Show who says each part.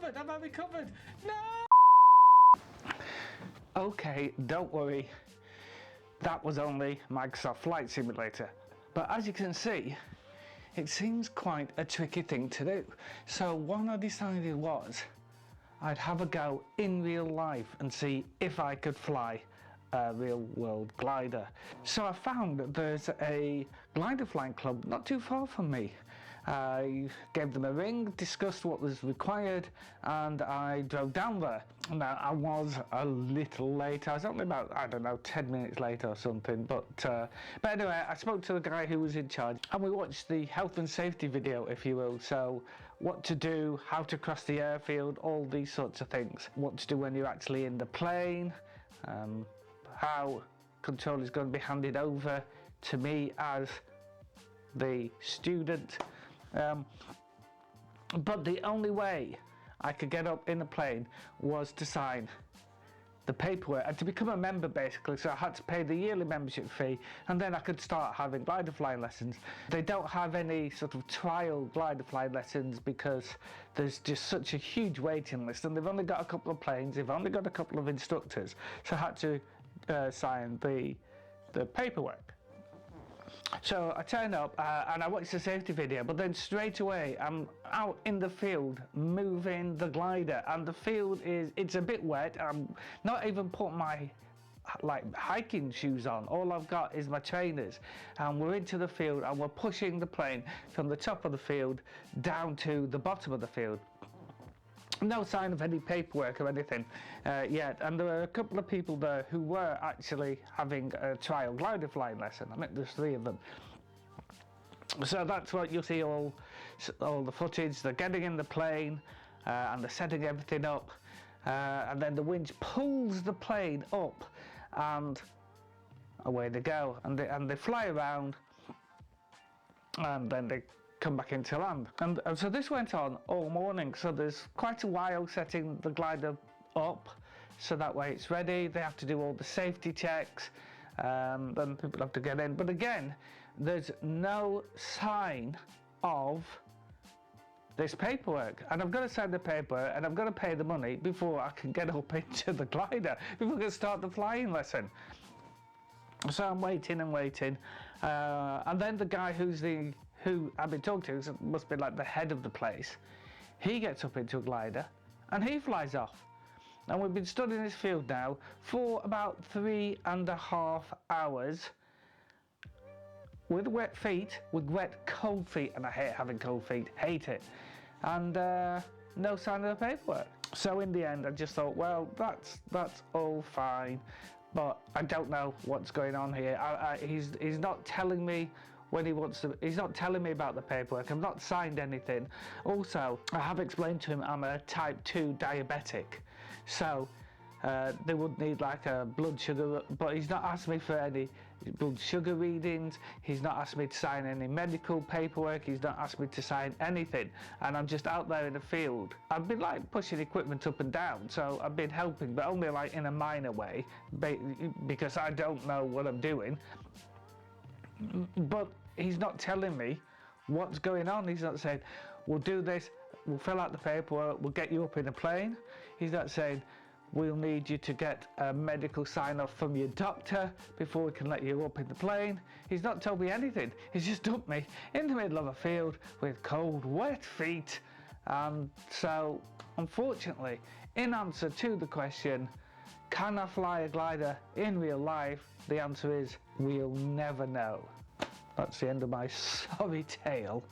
Speaker 1: recovered. Have I recovered? No!
Speaker 2: Okay, don't worry. That was only Microsoft Flight Simulator. But as you can see, it seems quite a tricky thing to do. So what I decided was I'd have a go in real life and see if I could fly a real world glider. So I found that there's a glider flying club not too far from me. I gave them a ring, discussed what was required, and I drove down there. Now I was a little late. I was only about, I don't know, 10 minutes late or something, but anyway, I spoke to the guy who was in charge and we watched the health and safety video, if you will. So what to do, how to cross the airfield, all these sorts of things. What to do when you're actually in the plane, how control is going to be handed over to me as the student. But the only way I could get up in the plane was to sign the paperwork and to become a member, basically. So I had to pay the yearly membership fee, and then I could start having glider flying lessons. They don't have any sort of trial glider flying lessons because there's just such a huge waiting list, and they've only got a couple of planes, they've only got a couple of instructors, so I had to sign the paperwork. So I turn up and I watch the safety video, but then straight away I'm out in the field moving the glider, and the field it's a bit wet. I'm not even put my hiking shoes on. All I've got is my trainers, and we're into the field and we're pushing the plane from the top of the field down to the bottom of the field. No sign of any paperwork or anything yet, and there were a couple of people there who were actually having a trial glider flying lesson. I mean, there's 3 of them. So that's what you'll see, all the footage. They're getting in the plane and they're setting everything up, and then the winch pulls the plane up and away they go, and they fly around, and then they come back into land. And so this went on all morning, so there's quite a while setting the glider up so that way it's ready. They have to do all the safety checks, then people have to get in, but again there's no sign of this paperwork, and I've got to sign the paper and I've got to pay the money before I can get up into the glider, before I can start the flying lesson. So I'm waiting and waiting, and then the guy who I've been talking to, must be like the head of the place, he gets up into a glider and he flies off. And we've been studying this field now for about 3.5 hours with wet feet, with wet cold feet, and I hate having cold feet, hate it, and no sign of the paperwork. So in the end I just thought, well, that's all fine, but I don't know what's going on here. He's not telling me when he wants to. He's not telling me about the paperwork. I've not signed anything. Also, I have explained to him I'm a type 2 diabetic, so they would need like a blood sugar, but he's not asked me for any blood sugar readings. He's not asked me to sign any medical paperwork. He's not asked me to sign anything, and I'm just out there in the field. I've been like pushing equipment up and down, so I've been helping, but only like in a minor way, because I don't know what I'm doing. But he's not telling me what's going on. He's not saying, we'll do this, we'll fill out the paperwork, we'll get you up in a plane. He's not saying, we'll need you to get a medical sign-off from your doctor before we can let you up in the plane. He's not told me anything. He's just dumped me in the middle of a field with cold, wet feet. And so, unfortunately, in answer to the question, can I fly a glider in real life? The answer is, we'll never know. That's the end of my sorry tale.